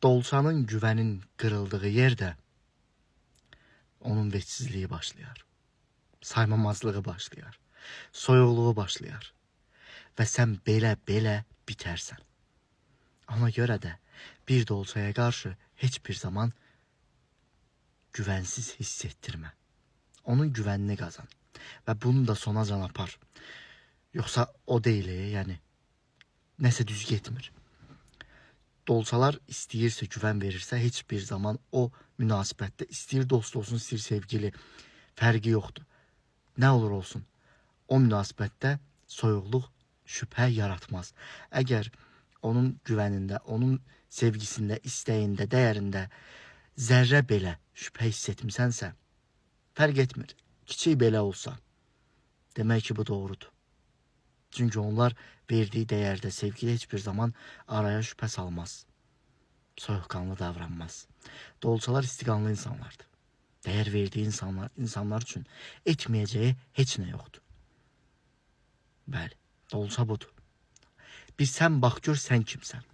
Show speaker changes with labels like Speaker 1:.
Speaker 1: Dolçanın güvənin qırıldığı yerdə onun vetsizliyi başlayar. Saymamazlığı başlayar. Soyuqluğu başlayar. Və sən belə bitərsən. Ona görə də bir dolçaya qarşı heç bir zaman güvənsiz hiss etdirmə. Onun güvənini qazan. Və bunu da sonacan apar. Yoxsa o deyil, yəni nəsə düz getmir. Dolçalar istəyirsə, güvən verirsə, heç bir zaman o münasibətdə, istəyir dost olsun, istəyir sevgili, fərqi yoxdur. Nə olur olsun, o münasibətdə soyuqluq, şübhə yaratmaz. Əgər onun güvənində, onun sevgisində, istəyində, dəyərində zərrə belə şübhə hiss etmisənsə, fərq etmir. Kiçik belə olsa, demək ki, bu doğrudur. Çünki onlar verdiyi dəyərdə, sevgili heç bir zaman araya şübhə salmaz. Soyuqqanlı davranmaz. Dolçalar istiqanlı insanlardır. Dəyər verdiyi insanlar üçün etməyəcəyi heç nə yoxdur. Bəli, dolça budur. Bir sən bax gör sən kimsən.